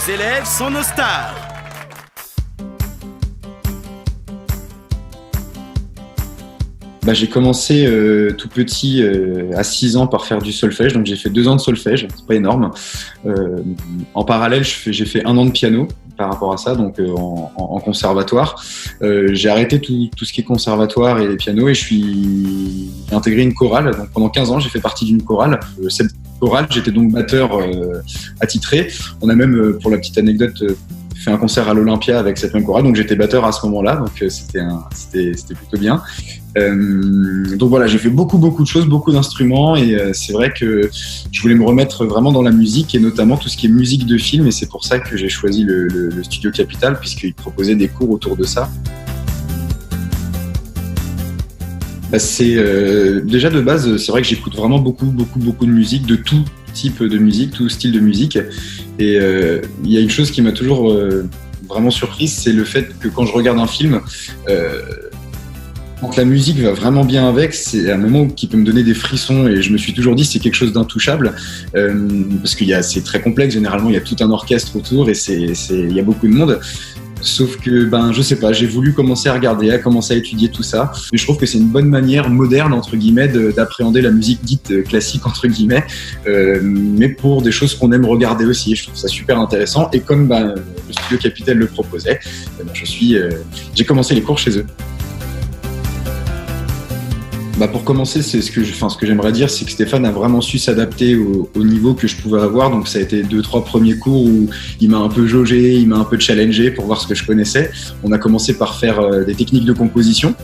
Nos élèves sont nos stars. J'ai commencé tout petit, à 6 ans, par faire du solfège. Donc j'ai fait 2 ans de solfège, c'est pas énorme. En parallèle, j'ai fait 1 an de piano par rapport à ça, donc en conservatoire. J'ai arrêté tout ce qui est conservatoire et piano et j'ai intégré une chorale. Donc pendant 15 ans, j'ai fait partie d'une chorale. Cette chorale, j'étais donc batteur attitré. On a même, pour la petite anecdote, fait un concert à l'Olympia avec cette même chorale, donc j'étais batteur à ce moment-là, donc c'était plutôt bien. Donc voilà, j'ai fait beaucoup de choses, beaucoup d'instruments, et c'est vrai que je voulais me remettre vraiment dans la musique, et notamment tout ce qui est musique de film, et c'est pour ça que j'ai choisi le Studio Capital, puisqu'il proposait des cours autour de ça. Déjà de base, c'est vrai que j'écoute vraiment beaucoup de musique, de tout type de musique, tout style de musique. Et il y a une chose qui m'a toujours vraiment surprise, c'est le fait que quand je regarde un film, quand la musique va vraiment bien avec, c'est un moment qui peut me donner des frissons, et je me suis toujours dit c'est quelque chose d'intouchable, parce que c'est très complexe, généralement il y a tout un orchestre autour et il y a beaucoup de monde. Sauf que, je sais pas, j'ai voulu commencer à regarder, à commencer à étudier tout ça. Et je trouve que c'est une bonne manière moderne, entre guillemets, d'appréhender la musique dite classique, entre guillemets, mais pour des choses qu'on aime regarder aussi. Et je trouve ça super intéressant. Et comme le Studio Capital le proposait, j'ai commencé les cours chez eux. Pour commencer, ce que j'aimerais dire, c'est que Stéphane a vraiment su s'adapter au niveau que je pouvais avoir. Donc ça a été 2-3 premiers cours où il m'a un peu jaugé, il m'a un peu challengé pour voir ce que je connaissais. On a commencé par faire des techniques de composition.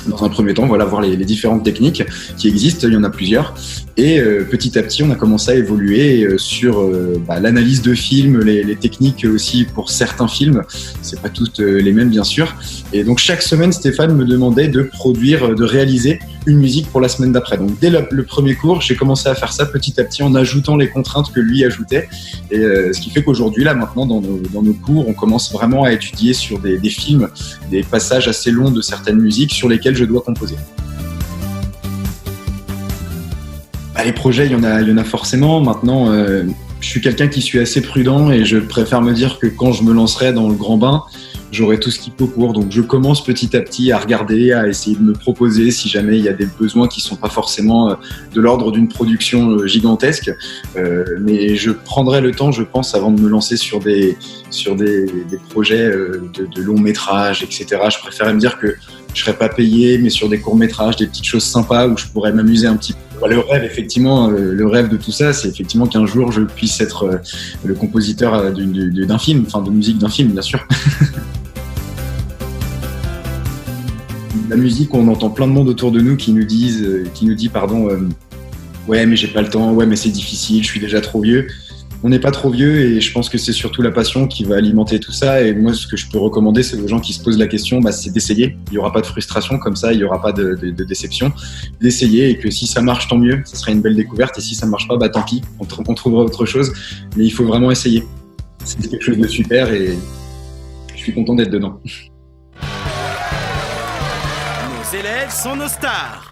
Dans un premier temps, voir les différentes techniques qui existent, il y en a plusieurs. Et petit à petit, on a commencé à évoluer sur l'analyse de films, les techniques aussi pour certains films. C'est pas toutes les mêmes, bien sûr. Et donc chaque semaine, Stéphane me demandait de produire, de réaliser une musique pour la semaine d'après. Donc dès le premier cours, j'ai commencé à faire ça petit à petit en ajoutant les contraintes que lui ajoutait. Et ce qui fait qu'aujourd'hui, là maintenant, dans nos cours, on commence vraiment à étudier sur des films, des passages assez longs de certaines musiques sur lesquels je dois composer. Les projets, il y en a forcément. Maintenant, je suis quelqu'un qui suis assez prudent, et je préfère me dire que quand je me lancerai dans le grand bain, j'aurai tout ce qu'il faut pour. Donc je commence petit à petit à regarder, à essayer de me proposer si jamais il y a des besoins qui sont pas forcément de l'ordre d'une production gigantesque. Mais je prendrai le temps, je pense, avant de me lancer sur des projets de long métrage, etc. Je préférais me dire que je serais pas payé, mais sur des courts métrages, des petites choses sympas où je pourrais m'amuser un petit peu. Le rêve, effectivement, le rêve de tout ça, c'est effectivement qu'un jour je puisse être le compositeur d'un film, enfin de musique d'un film, bien sûr. La musique, on entend plein de monde autour de nous qui nous dit ouais mais j'ai pas le temps, ouais mais c'est difficile, je suis déjà trop vieux. On n'est pas trop vieux, et je pense que c'est surtout la passion qui va alimenter tout ça. Et moi, ce que je peux recommander, c'est aux gens qui se posent la question, c'est d'essayer. Il n'y aura pas de frustration comme ça, il n'y aura pas de déception. D'essayer, et que si ça marche, tant mieux, ça sera une belle découverte. Et si ça marche pas, tant pis, on trouvera autre chose. Mais il faut vraiment essayer. C'est quelque chose de super, et je suis content d'être dedans. Nos élèves sont nos stars.